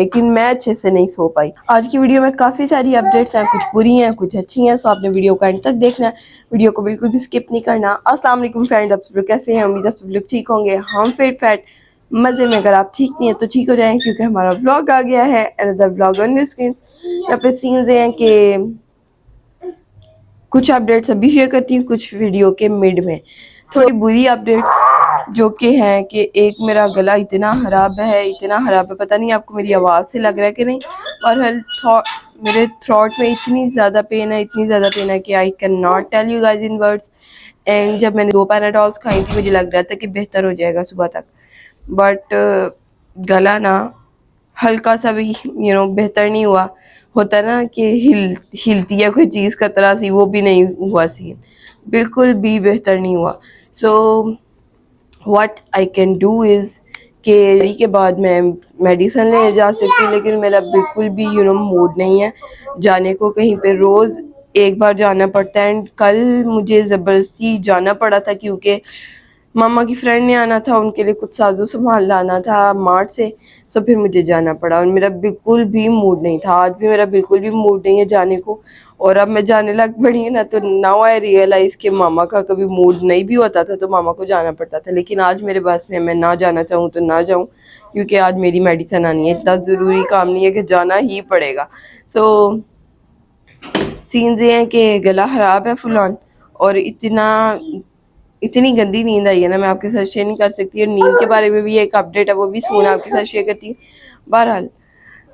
लेकिन मैं अच्छे से नहीं सो पाई। आज की वीडियो में काफ़ी सारी अपडेट्स हैं, कुछ बुरी हैं कुछ अच्छी हैं, सो आपने वीडियो को एंड तक देखना है, वीडियो को बिल्कुल भी स्किप नहीं करना। अस्सलाम वालेकुम फ्रेंड्स, आप सब लोग कैसे हैं? उम्मीद है सब लोग ठीक होंगे। हम फिट फैट मज़े में, अगर आप ठीक नहीं हैं तो ठीक हो जाएं, क्योंकि हमारा व्लॉग आ गया है, another vlog on your screen. यहाँ पे सीन्स हैं कि कुछ अपडेट्स अभी शेयर करती हूँ, कुछ वीडियो के मिड में। थोड़ी बुरी अपडेट्स जो कि हैं कि एक मेरा गला इतना ख़राब है, पता नहीं आपको मेरी आवाज़ से लग रहा है कि नहीं। और मेरे थ्रोट में इतनी ज़्यादा पेन है कि I can not tell you guys in words. And जब मैंने 2 पैराडॉल्स खाई थी, मुझे लग रहा था कि बेहतर हो जाएगा सुबह तक, बट गला ना हल्का सा भी बेहतर नहीं हुआ। होता ना कि हिलती है कोई चीज़ का तरह सी, वो भी नहीं हुआ सीन, बिल्कुल भी बेहतर नहीं हुआ। So what I can do is के बाद मैं मेडिसिन ले जा सकती हूँ, लेकिन मेरा बिल्कुल भी मूड नहीं है जाने को कहीं पे। रोज़ एक बार जाना पड़ता है, एंड कल मुझे ज़बरदस्ती जाना पड़ा था क्योंकि मामा की फ्रेंड ने आना था, उनके लिए कुछ साजो सामान लाना था मार्ट से। सो फिर मुझे जाना पड़ा और मेरा बिल्कुल भी मूड नहीं था। आज भी मेरा बिल्कुल भी मूड नहीं है जाने को, और अब मैं जाने लग पड़ी है ना, तो नाउ आई रियलाइज़ कि मामा का कभी मूड नहीं भी होता था तो मामा को जाना पड़ता था, लेकिन आज मेरे बस में, मैं ना जाना चाहूँ तो ना जाऊँ, क्योंकि आज मेरी मेडिसिन आनी है। इतना ज़रूरी काम नहीं है कि जाना ही पड़ेगा। सो सीन्स ये हैं कि गला ख़राब है फुल ऑन, और इतनी गंदी नींद आई है ना, मैं आपके साथ शेयर नहीं कर सकती। और नींद के बारे में भी एक अपडेट है, वो भी सुन आपके साथ शेयर करती हूँ। बहरहाल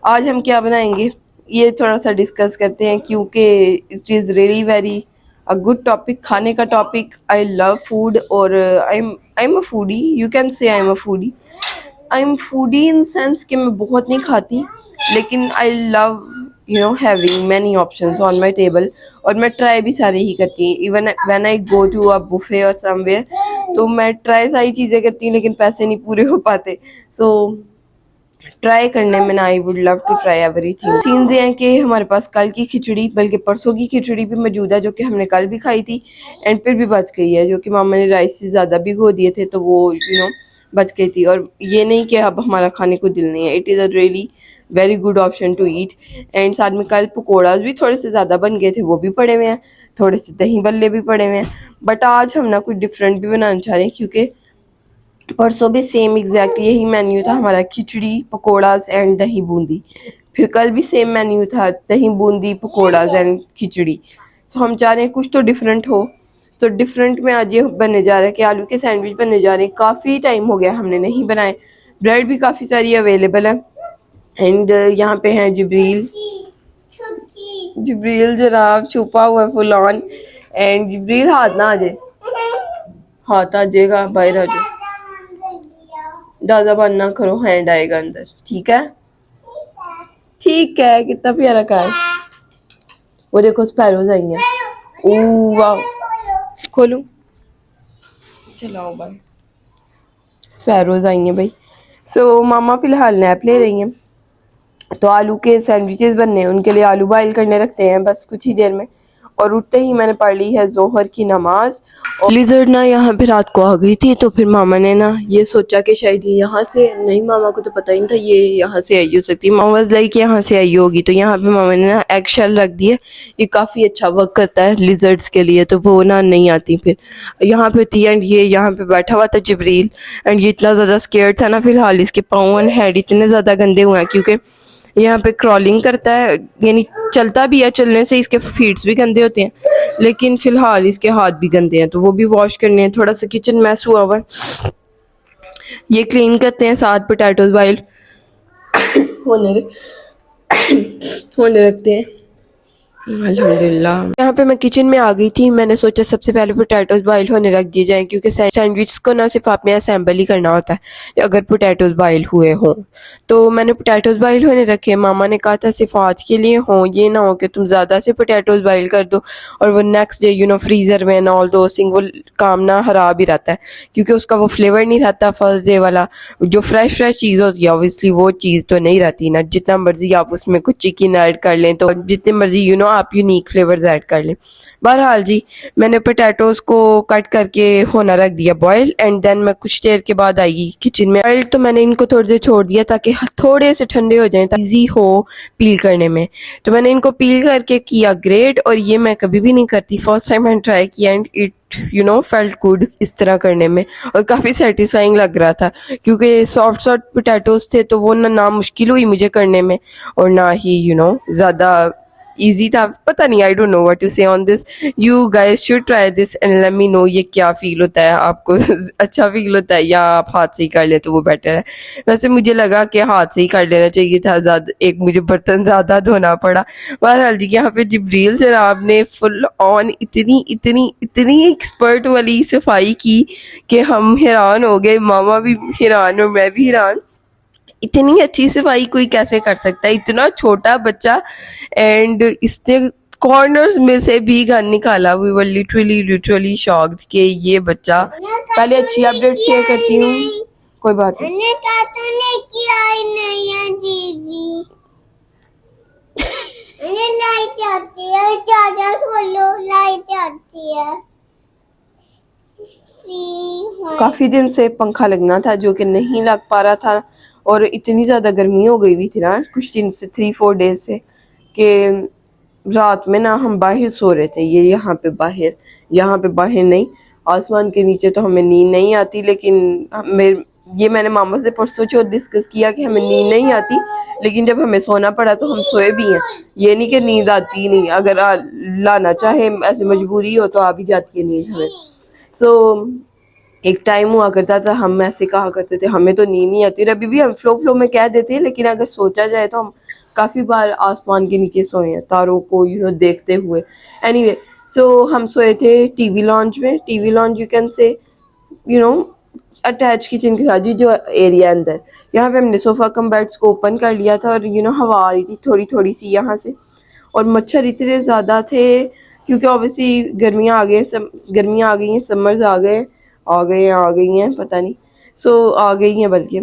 आज हम क्या बनाएंगे ये थोड़ा सा डिस्कस करते हैं, क्योंकि it is really very a good topic, खाने का टॉपिक। आई लव फूड, और I am a foodie, you can say I am foodie in sense कि मैं बहुत नहीं खाती, लेकिन I love having many options on my table, और मैं ट्राई भी सारी ही करती हूँ। Even when I go to a buffet और समवेयर, तो मैं ट्राई सारी चीज़ें करती हूँ, लेकिन पैसे नहीं पूरे हो पाते। सो ट्राई करने में ना I would love to try everything. Scene ये हैं कि हमारे पास कल की खिचड़ी, बल्कि परसों की खिचड़ी भी मौजूद है, जो कि हमने कल भी खाई थी एंड फिर भी बच गई है, जो कि मामा ने राइस से ज़्यादा भिगो दिए थे, तो वो बच गई थी। और ये नहीं कि अब हमारा खाने को दिल नहीं है, it is a really very good option to eat. And साथ में कल पकौड़ाज भी थोड़े से ज़्यादा बन गए थे, वो भी पड़े हुए हैं, थोड़े से दही बल्ले भी पड़े हुए हैं। बट आज हम ना कुछ डिफरेंट भी बनाना चाह रहे हैं, क्योंकि परसों भी सेम एग्जैक्ट यही मेन्यू था हमारा, खिचड़ी पकौड़ाज एंड दही बूंदी। फिर कल भी सेम मेन्यू था, दही बूंदी पकौड़ाज एंड खिचड़ी। सो हम चाह रहे हैं कुछ तो डिफरेंट हो। तो डिफरेंट में आज ये बनने जा रहा है कि आलू के सैंडविच बनने जा रहे हैं। काफ़ी टाइम हो गया हमने नहीं बनाए, ब्रेड भी काफ़ी सारी अवेलेबल है। एंड यहाँ पे हैं जिब्रील जनाब छुपा हुआ है फुल ऑन। एंड जिब्रील हाथ ना आ जाए, हाथ आ जाएगा, बाहर आ जाए, ज़्यादा बंद ना करो, हैंड आएगा अंदर, ठीक है? ठीक है, कितना प्यारा का है। वो देखो स्पैरोज आई हैं। ओह वाह, खोलूं? चलाओ भाई, स्पैरोज आई हैं भाई। सो मामा फिलहाल नैप ले रही हैं, तो आलू के सैंडविचेस बनने हैं, उनके लिए आलू बॉयल करने रखते हैं बस कुछ ही देर में। और उठते ही मैंने पढ़ ली है जोहर की नमाज। और लिजर्ड ना यहाँ पे रात को आ गई थी, तो फिर मामा ने ना ये सोचा कि शायद ये यहाँ से, नहीं मामा को तो पता ही नहीं था ये यहाँ से आई हो सकती है। मामा लाइक यहाँ से आई होगी, तो यहाँ पे मामा ने ना एग शेल रख दिए। ये काफ़ी अच्छा वर्क करता है लिजर्ड्स के लिए, तो वो ना नहीं आती फिर यहाँ पे थी। एंड ये यहाँ पे बैठा हुआ था जिब्रील, एंड ये इतना ज़्यादा स्केयर्ड था ना, फिलहाल इसके पाँव एंड हेड इतने ज़्यादा गंदे हुए हैं, क्योंकि यहाँ पे क्रॉलिंग करता है, यानी चलता भी है, चलने से इसके फीट्स भी गंदे होते हैं, लेकिन फिलहाल इसके हाथ भी गंदे हैं, तो वो भी वॉश करने हैं। थोड़ा सा किचन मैस हुआ हुआ है, ये क्लीन करते हैं। साथ पोटैटोज बॉयल होने होने रखते हैं। अल्हम्दुलिल्लाह। यहाँ पे मैं किचन में आ गई थी, मैंने सोचा सबसे पहले पोटैटोज बॉयल होने रख दिए जाएं, क्योंकि सैंडविच को ना सिर्फ आपने असेंबल ही करना होता है अगर पोटैटोज बॉयल हुए हों। तो मैंने पोटैटोज बॉयल होने रखे। मामा ने कहा था सिर्फ आज के लिए हों, ये ना हो कि तुम ज़्यादा से पोटैटोज बॉयल कर दो और वो नेक्स्ट डे फ्रीज़र में ना ऑल दो थिंग, वो काम ना ख़राब ही रहता है, क्योंकि उसका वो फ्लेवर नहीं रहता फर्स्ट डे वाला। जो फ्रेश चीज़ होती है ऑब्वियसली वो चीज़ तो नहीं रहती ना, जितना मर्जी आप उसमें कुछ चिकन ऐड कर लें, तो जितने मर्जी आप यूनिक फ्लेवर्स ऐड कर कर लें। बहरहाल जी, मैंने पोटैटोज़ को कट करके होना रख दिया बॉयल, एंड देन मैं कुछ देर के बाद आई किचन में। बॉयल तो मैंने इनको थोड़ी देर छोड़ दिया ताकि थोड़े से ठंडे हो जाएं, ताकि ईजी हो पील करने में। तो मैंने इनको पील करके किया ग्रेट, और ये मैं कभी भी नहीं करती, फर्स्ट टाइम मैंने ट्राई किया एंड इट फेल्ट गुड इस तरह करने में, और काफ़ी सेटिस्फाइंग लग रहा था क्योंकि सॉफ्ट सॉफ्ट पोटैटोज़ थे, तो वो ना मुश्किल हुई मुझे करने में और ना ही ज़्यादा इजी था। पता नहीं, I don't know what to say on this. You guys should try this and let me know ये क्या फील होता है आपको। अच्छा फील होता है या आप हाथ से ही कर ले तो वो बेटर है। वैसे मुझे लगा कि हाथ से ही कर लेना चाहिए था, ज़्यादा एक मुझे बर्तन ज़्यादा धोना पड़ा। बहरहाल जी, यहाँ पे जिब्रील जनाब ने फुल ऑन इतनी इतनी इतनी एक्सपर्ट वाली सफाई की कि हम हैरान हो गए, मामा भी हैरान और मैं भी हैरान। इतनी अच्छी सफाई कोई कैसे कर सकता है, इतना छोटा बच्चा, एंड इसने कॉर्नर्स में से भी गन निकाला। वी वर लिटरली शॉक्ड कि ये बच्चा। पहले अच्छी अपडेट शेयर करती हूँ, कोई बात नहीं। काफ़ी दिन से पंखा लगना था जो कि नहीं लग पा रहा था, और इतनी ज़्यादा गर्मी हो गई हुई थी ना कुछ दिन से, 3-4 डेज से, कि रात में ना हम बाहर सो रहे थे। ये यहाँ पे बाहर नहीं, आसमान के नीचे तो हमें नींद नहीं आती, लेकिन मैंने मामा से परसों चौथ डिस्कस किया कि हमें नींद नहीं आती, लेकिन जब हमें सोना पड़ा तो हम सोए भी हैं। ये नहीं कि नींद आती नहीं, अगर लाना चाहे ऐसे मजबूरी हो तो आ भी जाती है नींद हमें। एक टाइम हुआ करता था, हम ऐसे कहा करते थे हमें तो नींद नहीं आती, और अभी भी हम फ्लो में कह देते हैं, लेकिन अगर सोचा जाए तो हम काफ़ी बार आसमान के नीचे सोए हैं तारों को देखते हुए। एनीवे, सो हम सोए थे टीवी लॉन्च में। टीवी लॉन्च यू कैन से अटैच किचन के साथ, जो एरिया अंदर, यहाँ पे हमने सोफ़ा कम बेड्स को ओपन कर लिया था, और हवा आ रही थी थोड़ी थोड़ी सी यहाँ से, और मच्छर इतने ज़्यादा थे क्योंकि ऑब्वियसली गर्मियाँ आ गई हैं, समर्स आ गई हैं पता नहीं, आ गई हैं बल्कि,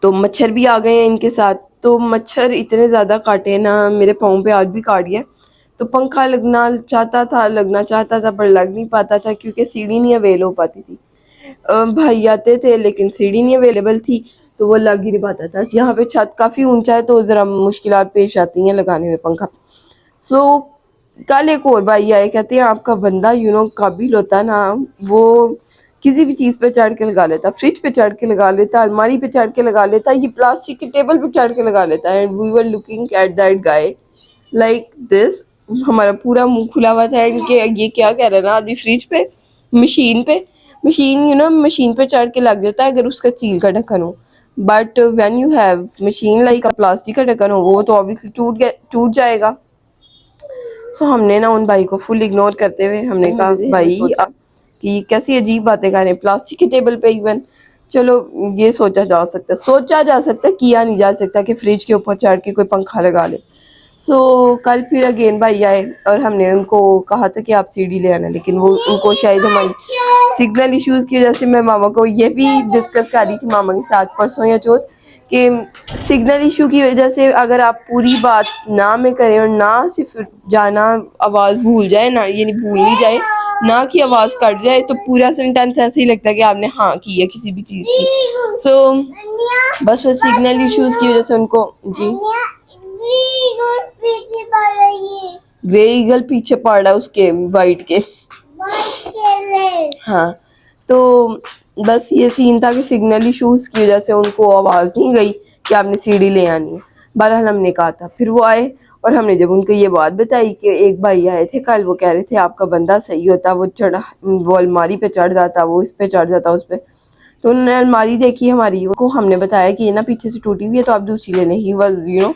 तो मच्छर भी आ गए हैं इनके साथ। तो मच्छर इतने ज़्यादा काटे ना, मेरे पाँव पे आज भी काट गया। तो पंखा लगना चाहता था पर लग नहीं पाता था क्योंकि सीढ़ी नहीं अवेल हो पाती थी। भाई आते थे लेकिन सीढ़ी नहीं अवेलेबल थी, तो वो लग ही नहीं पाता था। यहाँ पे छत काफ़ी ऊंचा है, तो ज़रा मुश्किलात पेश आती हैं लगाने में पंखा। कल एक और भाई आए, कहते हैं आपका बंदा काबिल होता ना, वो किसी भी चीज़ पे चढ़ के लगा लेता, फ्रिज पे चढ़ के लगा लेता, अलमारी पे चढ़ के लगा लेता, ये प्लास्टिक की टेबल पे चढ़ के लगा लेता है। And we were looking at that guy like this, हमारा पूरा मुंह खुला हुआ था इनके, ये क्या कह रहे हैं ना आदमी, फ्रिज पे, मशीन पे चढ़ के लग जाता है अगर उसका स्टील का ढक्कन हो, but when you have machine like plastic का ढक्कन हो, वो तो ऑब्वियसली टूट जाएगा। हमने ना उन भाई को फुल इग्नोर करते हुए हमने कहा भाई कि कैसी अजीब बातें कर रहे हैं प्लास्टिक की टेबल पे। इवन चलो ये सोचा जा सकता है, किया नहीं जा सकता कि फ्रिज के ऊपर चढ़ के कोई पंखा लगा ले। कल फिर अगेन भाई आए और हमने उनको कहा था कि आप सीढ़ी ले आना, लेकिन वो उनको शायद हमारी सिग्नल इश्यूज़ की वजह से, मैं मामा को ये भी डिस्कस कर रही थी मामा के साथ परसों या चौथ, कि सिग्नल इशू की वजह से अगर आप पूरी बात ना में करें और ना सिर्फ जाना आवाज़ भूल जाए ना, यानी भूल नहीं जाए ना कि आवाज़ कट जाए, तो पूरा सेंटेंस ऐसे ही लगता है कि आपने हाँ की है किसी भी चीज़ की। बस वो सिग्नल इश्यूज़ की वजह से उनको जी ग्रे ईगल पीछे पड़ रहा है उसके वाइट के। हाँ, तो बस ये सीन था कि सिग्नल इश्यूज़ की वजह से उनको आवाज़ नहीं गई कि आपने सीढ़ी ले आनी है। बहरहाल हमने कहा था, फिर वो आए और हमने जब उनको ये बात बताई कि एक भाई आए थे कल, वो कह रहे थे आपका बंदा सही होता, वो अलमारी पे चढ़ जाता, वो इस पे चढ़ जाता उस पर। तो उन्होंने अलमारी देखी हमारी, को हमने बताया कि ये ना पीछे से टूटी हुई है तो आप दूसरी ले लें। He was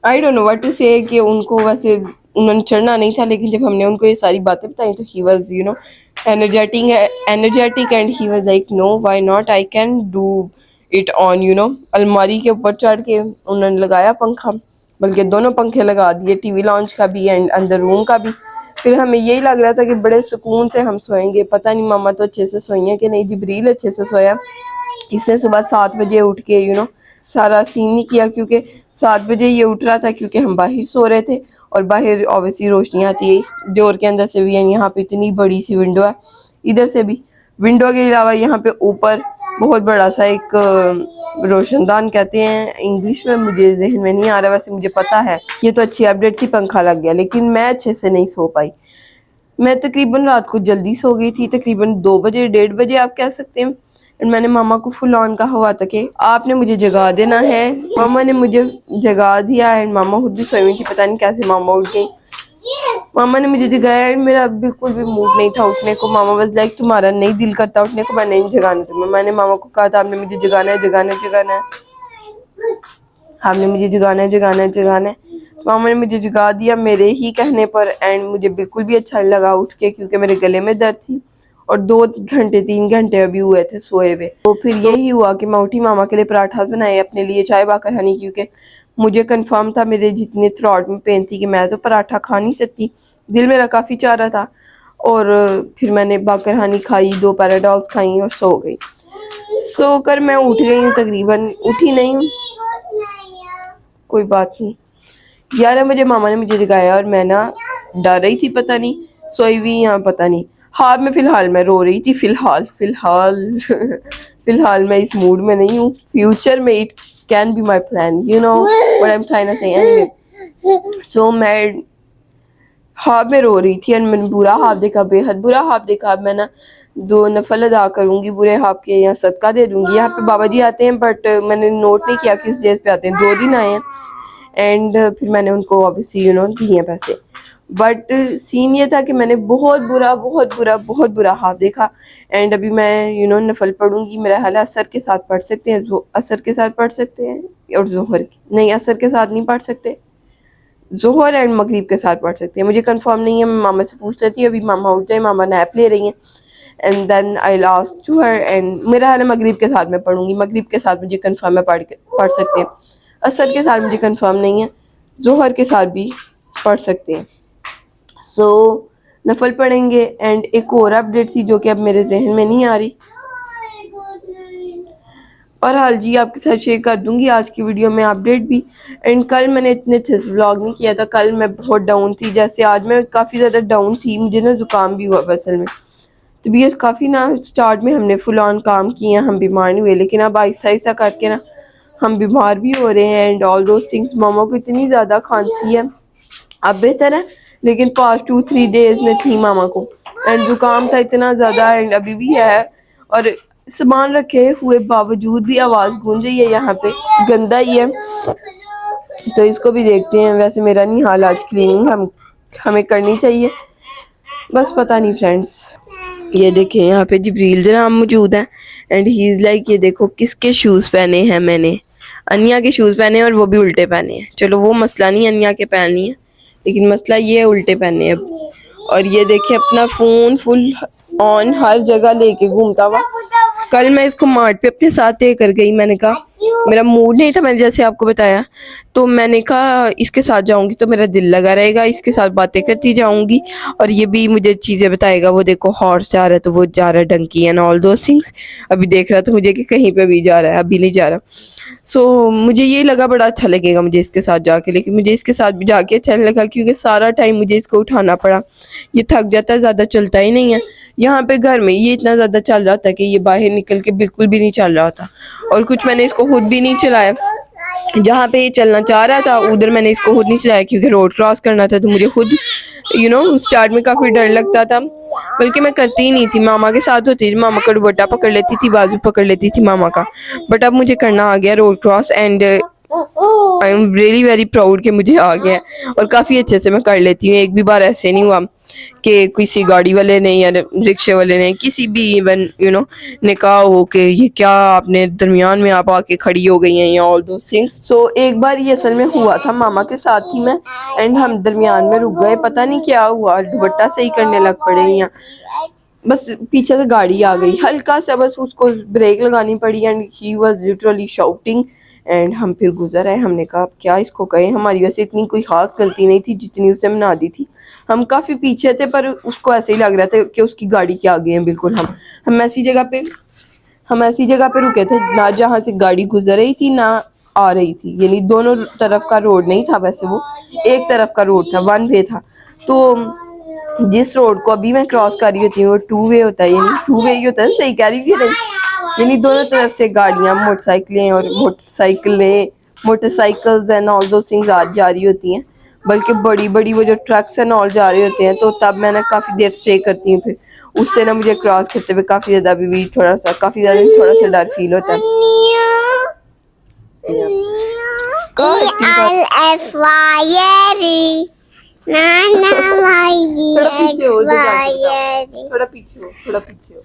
I don't know what to say, कि उनको वैसे उन्होंने चढ़ना नहीं था, लेकिन जब हमने उनको ये सारी बातें बताई तो he was energetic and he was like know why not, I can do it on अलमारी के ऊपर चढ़ के उन्होंने लगाया पंखा, बल्कि दोनों पंखे लगा दिए, टीवी लॉन्च का भी एंड अंदर रूम का भी। फिर हमें यही लग रहा था कि बड़े सुकून से हम सोएंगे। पता नहीं मामा तो अच्छे से सोई हैं कि नहीं, जिब्रील अच्छे से सोया, इसने सुबह 7 बजे उठ के सारा सीन नहीं किया क्योंकि 7 बजे ये उठ रहा था क्योंकि हम बाहर सो रहे थे और बाहर ऑब्वियसली रोशनी आती है डोर के अंदर से भी। एंड यहाँ पे इतनी बड़ी सी विंडो है, इधर से भी विंडो के अलावा यहाँ पे ऊपर बहुत बड़ा सा एक रोशनदान कहते हैं इंग्लिश में, मुझे जहन में नहीं आ रहा, वैसे मुझे पता है। ये तो अच्छी अपडेट थी, पंखा लग गया, लेकिन मैं अच्छे से नहीं सो पाई। मैं तकरीबन रात को जल्दी सो गई थी, तकरीबन 2 बजे 1:30 बजे आप कह सकते हैं। एंड मैंने मामा को फुल ऑन कहा हुआ था कि आपने मुझे जगा देना है। मामा ने मुझे जगा दिया एंड मामा खुद भी सोई हुई थी, पता नहीं कैसे मामा उठ गई। मामा ने मुझे जगाया एंड मेरा बिल्कुल भी मूड नहीं था उठने को। मामा बस लाइक तुम्हारा नहीं दिल करता उठने को, मैं नहीं जगाने तुम्हें। मैंने मामा को कहा था आपने मुझे जगाना है जगाना है जगाना है, आपने मुझे जगाना है जगाना है जगाना है। तो मामा ने मुझे जगा दिया मेरे ही कहने पर। एंड मुझे बिल्कुल भी अच्छा नहीं लगा उठ के क्योंकि मेरे गले में दर्द थी और 2 घंटे 3 घंटे अभी हुए थे सोए हुए। तो फिर यही हुआ कि मैं उठी, मामा के लिए पराठा बनाए, अपने लिए चाय बाकर हनी, क्योंकि मुझे कंफर्म था मेरे जितने थ्रॉट में पेन थी कि मैं तो पराठा खा नहीं सकती, दिल मेरा काफ़ी चाह रहा था। और फिर मैंने बाकर हनी खाई, 2 पैराडॉल्स खाई और सो गई। सोकर मैं उठ गई हूँ, तकरीबन उठी नहीं हूँ, कोई बात नहीं। 11 बजे मामा ने मुझे जगाया और मैं ना डर रही थी, पता नहीं सोई हुई यहाँ पता नहीं। हाँ मैं फिलहाल मैं रो रही थी, फिलहाल फिलहाल मैं इस मूड में नहीं हूँ। फ्यूचर में it can be my plan, you know what I am trying to say. Anyway so मैं ख्वाब में रो रही थी एंड मैंने बुरा ख्वाब देखा, बेहद बुरा ख्वाब देखा। अब मैं ना 2 नफल अदा करूंगी बुरे ख्वाब के, यहाँ सदका दे दूंगी। यहाँ पे बाबा जी आते हैं बट मैंने नोट नहीं किया किस डेज पे आते हैं, 2 दिन आए हैं। एंड फिर मैंने उनको ऑब्वियसली दिए पैसे। बट सीन ये था कि मैंने बहुत बुरा ख्वाब देखा। एंड अभी मैं नफल पढ़ूंगी, मेरा हाल असर के साथ पढ़ सकते हैं, असर के साथ पढ़ सकते हैं और जोहर नहीं, असर के साथ नहीं पढ़ सकते, जोहर एंड मगरिब के साथ पढ़ सकते हैं। मुझे कंफर्म नहीं है, मैं मामा से पूछ लेती हूँ। अभी मामा उठ जाए, मामा नैप ले रही हैं and then I last to her. And मेरा हाल है मगरिब के साथ मैं पढ़ूंगी, मगरिब के साथ मुझे कंफर्म है पढ़ सकते हैं, असर के साथ मुझे कंफर्म नहीं है, जोहर के साथ भी पढ़ सकते हैं। सो नफल पढ़ेंगे। एंड एक और अपडेट थी जो कि अब मेरे जहन में नहीं आ रही, और हाल जी आपके साथ शेयर कर दूंगी आज की वीडियो में अपडेट भी। एंड कल मैंने इतने अच्छे से व्लॉग नहीं किया था, कल मैं बहुत डाउन थी, जैसे आज मैं काफ़ी ज़्यादा डाउन थी। मुझे ना ज़ुकाम भी हुआ असल में, तबीयत काफ़ी ना, स्टार्ट में हमने फुल ऑन काम किया, हम बीमार नहीं हुए, लेकिन अब आहिस्ता आहिस्ता करके ना हम बीमार भी हो रहे हैं एंड ऑल दोज थिंग्स। मामा को इतनी ज़्यादा खांसी है, अब बेहतर है, लेकिन पास्ट 2-3 डेज में थी मामा को एंड जुकाम था इतना ज़्यादा एंड अभी भी है। और सामान रखे हुए बावजूद भी आवाज़ गूंज रही है, यहाँ पे गंदा ही है तो इसको भी देखते हैं। वैसे मेरा नहीं हाल, आज क्लीनिंग हमें करनी चाहिए, बस पता नहीं फ्रेंड्स। ये देखें यहाँ पे जिब्रील जनाब मौजूद है एंड ही इज़ लाइक, ये देखो किसके शूज़ पहने हैं मैंने, अनिया के शूज़ पहने हैं और वो भी उल्टे पहने हैं। चलो वो मसला नहीं अनिया के पहननी है, लेकिन मसला ये है उल्टे पहने हैं। और ये देखे अपना फ़ोन फुल ऑन हर जगह लेके घूमता हुआ। कल मैं इसको मार्ट पे अपने साथ लेकर गई, मैंने कहा मेरा मूड नहीं था, मैंने जैसे आपको बताया, तो मैंने कहा इसके साथ जाऊंगी तो मेरा दिल लगा रहेगा, इसके साथ बातें करती जाऊंगी और ये भी मुझे चीज़ें बताएगा। वो देखो हॉर्स जा रहा है तो वो जा रहा है Dunki and all those things. अभी देख रहा था मुझे कि कहीं पे भी जा रहा है, अभी नहीं जा रहा। सो मुझे ये लगा बड़ा अच्छा लगेगा मुझे इसके साथ जाके, लेकिन मुझे इसके साथ भी जाके अच्छा नहीं लगा क्योंकि सारा टाइम मुझे इसको उठाना पड़ा। ये थक जाता है, ज़्यादा चलता ही नहीं है। यहाँ पे घर में ये इतना ज़्यादा चल रहा था कि ये बाहर निकल के बिल्कुल भी नहीं चल रहा था, और कुछ मैंने इसको खुद भी नहीं चलाया। जहाँ पे ये चलना चाह रहा था उधर मैंने इसको खुद नहीं चलाया क्योंकि रोड क्रॉस करना था, तो मुझे खुद स्टार्ट में काफ़ी डर लगता था, बल्कि मैं करती ही नहीं थी। मामा के साथ होती थी, मामा का दुपट्टा पकड़ लेती थी, बाजू पकड़ लेती थी मामा का, बट अब मुझे करना आ गया road cross and I am really very proud कि मुझे आ गया और काफ़ी अच्छे से मैं कर लेती हूँ। एक भी बार ऐसे नहीं हुआ कि किसी गाड़ी वाले ने या रिक्शे वाले ने, किसी भी इवन ने कहा हो कि ये क्या आपने दरमियान में आप आके खड़ी हो गई हैं या ऑल दो थिंग्स। सो एक बार ये असल में हुआ था, मामा के साथ ही मैं एंड हम दरमियान में रुक गए, पता नहीं क्या हुआ, दुपट्टा सही करने लग पड़े या बस पीछे से गाड़ी आ गई, हल्का सा बस उसको ब्रेक लगानी पड़ी and he was literally shouting and हम फिर गुजर आए। हमने कहा अब क्या इसको कहे, हमारी वैसे इतनी कोई ख़ास गलती नहीं थी जितनी उसने मना दी थी। हम काफ़ी पीछे थे पर उसको ऐसे ही लग रहा था कि उसकी गाड़ी के आगे हैं बिल्कुल। हम ऐसी जगह पे रुके थे ना जहाँ से गाड़ी गुजर रही थी, ना आ रही थी, यानी दोनों तरफ का रोड नहीं था, वैसे वो एक तरफ का रोड था, वन वे था। तो जिस रोड को अभी मैं क्रॉस कर रही होती हूँ वो टू वे होता है, यानी टू वे ही होता है, सही कह रही है नहीं, यानी दोनों तरफ से गाड़ियाँ, मोटरसाइकिलें और मोटरसाइकिल्स एंड ऑल दो थिंग्स आ जा रही होती हैं, बल्कि बड़ी बड़ी वो जो ट्रक्स एंड ऑल जा रहे होते हैं। तो तब मैं ना काफ़ी देर स्टे करती हूँ, फिर उससे ना मुझे क्रॉस करते हुए काफ़ी ज़्यादा अभी भी थोड़ा सा डर फील होता है। थोड़ा पीछे हो, थोड़ा पीछे हो।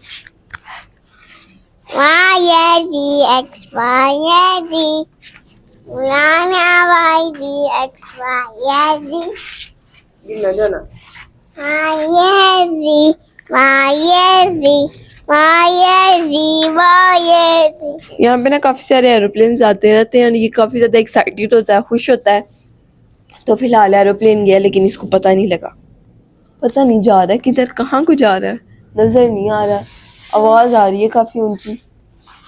गिनना जाना। यहाँ पे ना काफी सारे एरोप्लेन आते रहते हैं और ये काफी ज्यादा एक्साइटेड होता है, खुश होता है। तो फिलहाल एरोप्लेन गया, लेकिन इसको पता नहीं लगा, पता नहीं जा रहा है किधर, कहाँ को जा रहा है, नजर नहीं आ रहा। आवाज आ रही है काफी ऊंची,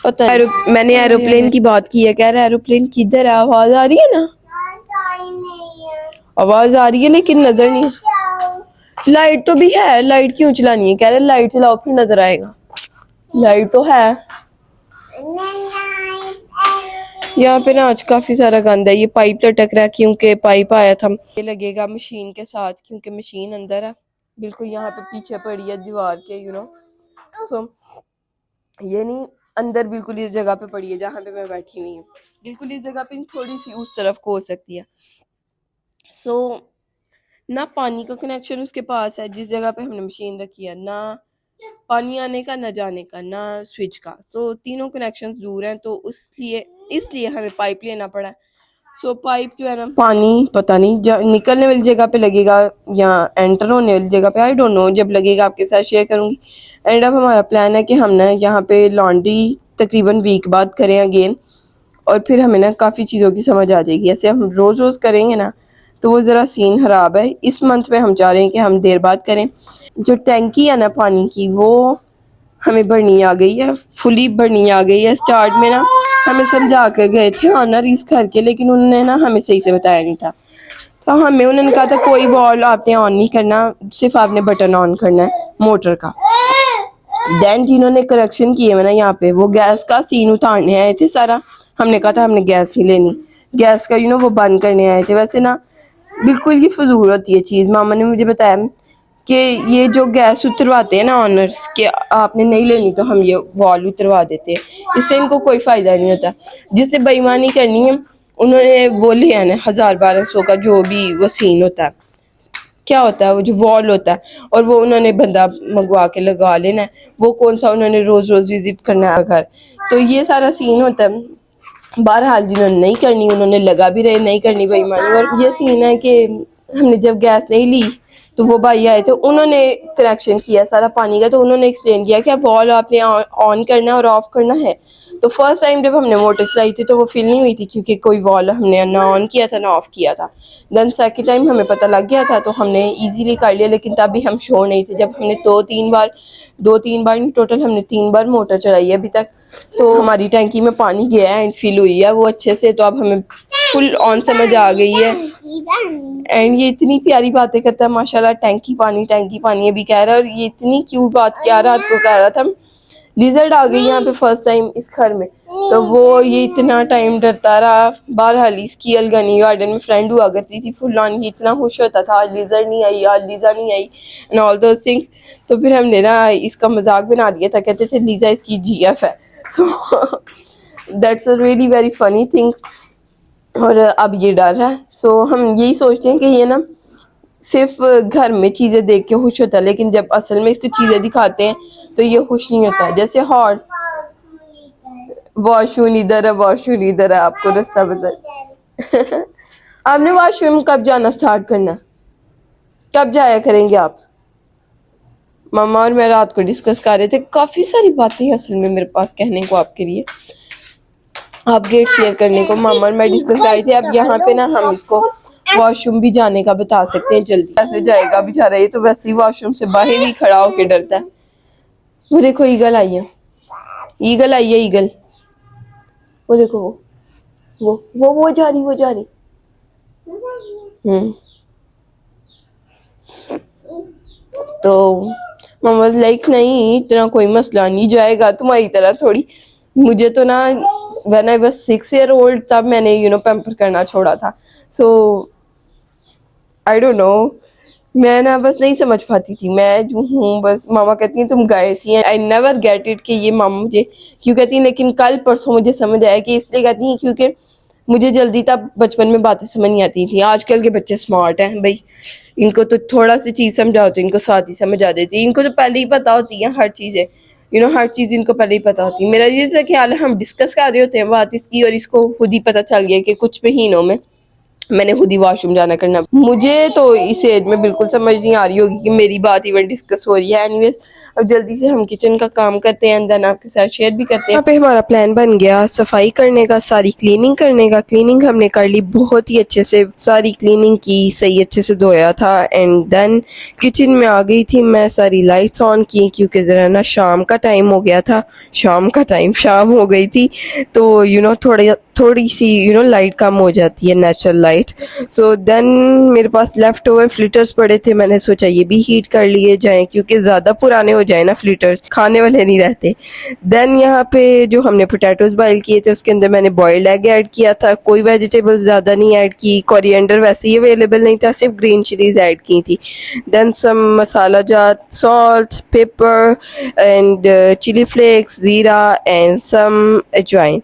पता है। मैंने एरोप्लेन की बात की है, कह रहा है एरोप्लेन किधर है, आवाज आ रही है ना, आवाज आ रही है लेकिन नजर नहीं। लाइट तो भी है, लाइट क्यों चलानी है, कह रहे लाइट चलाओ फिर नजर आएगा, लाइट तो है। यहाँ पे ना आज काफी सारा गंद है, ये पाइप लटक रहा है क्योंकि पाइप आया था, ये लगेगा मशीन के साथ क्योंकि मशीन अंदर है, बिल्कुल यहाँ पे पीछे पड़ी है दीवार के, सो ये नहीं अंदर, बिल्कुल इस जगह पे पड़ी है जहाँ पे मैं बैठी हुई हूँ, बिल्कुल इस जगह पे, थोड़ी सी उस तरफ को हो सकती है। सो ना पानी का कनेक्शन उसके पास है जिस जगह पे हमने मशीन रखी है, ना पानी आने का, ना जाने का, ना स्विच का। सो तीनों कनेक्शंस दूर हैं, तो इसलिए हमें पाइप लेना पड़ा। सो पाइप जो है ना, पानी पता नहीं निकलने वाली जगह पे लगेगा या एंटर होने वाली जगह पे, आई डोंट नो, जब लगेगा आपके साथ शेयर करूंगी। एंड अब हमारा प्लान है कि हम ना यहाँ पे लॉन्ड्री तकरीबन वीक बाद करें अगेन, और फिर हमें ना काफ़ी चीज़ों की समझ आ जाएगी। ऐसे हम रोज़ रोज़ करेंगे ना तो वो ज़रा सीन ख़राब है। इस मंथ में हम चाह रहे हैं कि हम देर बाद करें। जो टैंकी है ना पानी की, वो हमें भरनी आ गई है, फुली भरनी आ गई है। स्टार्ट में ना हमें समझा कर गए थे ऑनर इस घर के, लेकिन उन्होंने ना हमें सही से बताया नहीं था। तो उन्होंने कहा था कोई वॉल आपने ऑन नहीं करना, सिर्फ आपने बटन ऑन करना है मोटर का। देन जिन्होंने करेक्शन किए हुए ना यहाँ पे, वो गैस का सीन उतारने आए थे सारा। हमने कहा था हमने गैस नहीं लेनी, गैस का वो बंद करने आए थे। वैसे ना बिल्कुल ये फजूल होती है चीज़। मामा ने मुझे बताया कि ये जो गैस उतरवाते हैं ना ऑनर्स के, आपने नहीं लेनी तो हम ये वॉल उतरवा देते हैं, इससे इनको कोई फ़ायदा नहीं होता। जिससे बेईमानी करनी है उन्होंने वो लिया ना 1000-1200 का जो भी वो सीन होता है, क्या होता है वो जो वॉल होता है, और वो उन्होंने बंदा मंगवा के लगा लेना है। वो कौन सा उन्होंने रोज़ रोज़ विजिट करना है घर, तो ये सारा सीन होता है। बहरहाल जिन्होंने नहीं करनी उन्होंने लगा भी रहे, नहीं करनी बेईमानी। और ये सीन है कि हमने जब गैस नहीं ली तो वो भाई आए थे, उन्होंने कनेक्शन किया सारा पानी का। तो उन्होंने एक्सप्लेन किया कि अब वॉल आपने ऑन करना है और ऑफ करना है। तो फर्स्ट टाइम जब हमने मोटर चलाई थी तो वो फील नहीं हुई थी, क्योंकि कोई वॉल हमने ना ऑन किया था ना ऑफ किया था। देन सेकेंड टाइम हमें पता लग गया था तो हमने ईजीली कर लिया, लेकिन तब भी हम श्योर नहीं थे। जब हमने दो तीन बार नहीं, टोटल हमने 3 बार मोटर चलाई है अभी तक, तो हमारी टैंकी में पानी गया है एंड फिल हुई है वो अच्छे से। तो अब हमें फुल ऑन समझ आ गई है। एंड ये इतनी प्यारी बातें करता है माशाल्लाह, टैंकी पानी अभी कह रहा है। और ये इतनी क्यूट बात क्या रात को कह रहा था। लिजर्ड आ गई यहाँ पे फर्स्ट टाइम इस घर में, तो वो ये इतना टाइम डरता रहा। बहरहाल इसकी अलगनी गार्डन में फ्रेंड हुआ करती थी फुल ऑन, ये इतना खुश होता था आज लिजर्ड नहीं आई, आज लीजा नहीं आई एंड ऑल दोस थिंग्स। तो फिर हमने ना इसका मजाक बना दिया था, कहते थे लीजा इसकी जीएफ है। So that's a really very funny thing. और अब ये डर है। सो हम यही सोचते हैं कि ये ना सिर्फ घर में चीज़ें देख के खुश होता है, लेकिन जब असल में इसको चीज़ें दिखाते हैं तो ये खुश नहीं होता। जैसे हॉर्स, वॉशरूम इधर है, वॉशरूम इधर है, आपको रास्ता बता। आपने वॉशरूम कब जाना स्टार्ट करना, कब जाया करेंगे आप? मामा और मैं रात को डिस्कस कर रहे थे, काफ़ी सारी बातें असल में मेरे पास कहने को आपके लिए, अपडेट शेयर करने को। मामा और मैं डिस्कस कर रहे थे। अब यहाँ पे ना हम इसको वॉशरूम भी जाने का बता सकते हैं जल्दी। कैसे जाएगा बेचारा, ये तो वैसे ही वॉशरूम से बाहर ही खड़ा होके डरता है। वो देखो ईगल आई है, ईगल आई है, ईगल, वो देखो वो वो जा रही, वो जा रही। तो मम्मा लाइक नहीं, इतना कोई मसला नहीं, जाएगा तुम्हारी तरह थोड़ी। मुझे तो ना when I was 6 year old तब मैंने पैम्पर करना छोड़ा था। सो आई डोंट नो, मैं ना बस नहीं समझ पाती थी। मैं जो हूँ बस, मामा कहती हैं तुम गए थी। आई नेवर गेट इट कि ये मामा मुझे क्यों कहती हैं, लेकिन कल परसों मुझे समझ आया कि इसलिए कहती हैं क्योंकि मुझे जल्दी तब बचपन में बातें समझ नहीं आती थी। आजकल के बच्चे स्मार्ट हैं भाई, इनको तो थोड़ा सी चीज़ समझाओ तो इनको साथ ही समझ आ जाती है। इनको तो पहले ही पता होती है हर चीज़ें, हर चीज़ इनको पहले ही पता होती है। मेरा ये ख्याल है, हम डिस्कस कर रहे होते हैं बात इसकी और इसको खुद ही पता चल गया कि कुछ महीनों में मैंने खुद ही वॉशरूम जाना करना। मुझे तो इस एज में बिल्कुल समझ नहीं आ रही होगी कि मेरी बात इवन डिस्कस हो रही है। एनीवेज, अब जल्दी से हम किचन का काम करते हैं, देन आपके साथ शेयर भी करते हैं। यहाँ पे हमारा प्लान बन गया सफाई करने का, सारी क्लीनिंग करने का। क्लीनिंग हमने कर ली बहुत ही अच्छे से, सारी क्लीनिंग की, सही अच्छे से धोया था। एंड देन किचन में आ गई थी मैं, सारी लाइट्स ऑन की क्योंकि ज़रा ना शाम का टाइम हो गया था। शाम हो गई थी तो थोड़ी सी लाइट कम हो जाती है, नेचुरल लाइट। सो देन मेरे पास लेफ्ट ओवर फ्लिटर्स पड़े थे, मैंने सोचा ये भी हीट कर लिए जाएं क्योंकि ज़्यादा पुराने हो जाए ना फ्लिटर्स, खाने वाले नहीं रहते। देन यहाँ पे जो हमने पोटैटोज बॉयल किए थे उसके अंदर मैंने बॉयल्ड एग ऐड किया था। कोई वेजिटेबल्स ज़्यादा नहीं ऐड की, कोरिएंडर वैसे ही अवेलेबल नहीं था, सिर्फ ग्रीन चिलीज ऐड की थी। देन सम मसाला जात, salt, pepper and chilli flakes, zeera and some ajwain.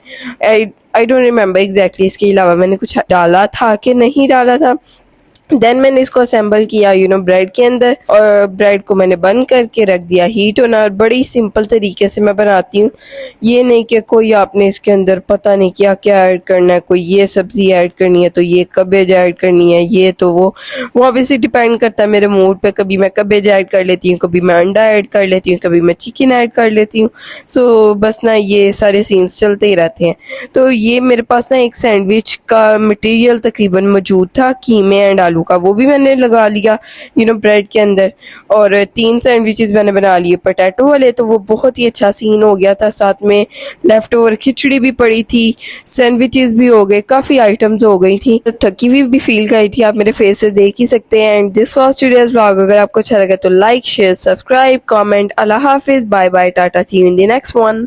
I don't remember exactly इसके अलावा मैंने कुछ डाला था कि नहीं डाला था। देन मैंने इसको असेंबल किया ब्रेड के अंदर, और ब्रेड को मैंने बंद करके रख दिया हीट होना। बड़ी सिंपल तरीके से मैं बनाती हूँ, ये नहीं कि कोई आपने इसके अंदर पता नहीं क्या क्या ऐड करना है, कोई ये सब्ज़ी ऐड करनी है तो ये कबेज ऐड करनी है, ये तो वो ऑब्वियसली डिपेंड करता है मेरे मूड पे। कभी मैं कबेज ऐड कर लेती हूँ, कभी मैं अंडा ऐड कर लेती हूँ, कभी मैं चिकन ऐड कर लेती हूँ। सो बस ना ये सारे सीन्स चलते ही रहते हैं। तो ये मेरे पास ना एक सैंडविच का मटेरियल तकरीबन मौजूद था, कीमे एंड आलू का, वो भी मैंने लगा लिया ब्रेड के अंदर। और 3 सैंडविचेस मैंने बना लिए पोटैटो वाले, तो वो बहुत ही अच्छा सीन हो गया था। साथ में लेफ्ट ओवर खिचड़ी भी पड़ी थी, सैंडविचेस भी हो गए, काफ़ी आइटम्स हो गई थी। तो थकी हुई भी फील गई थी, आप मेरे फेस से देख ही सकते हैं। And this was today's vlog. अगर आपको अच्छा लगा तो लाइक, शेयर, सब्सक्राइब, कमेंट। अल्लाह हाफिज़, bye bye, tata, see you in the next one.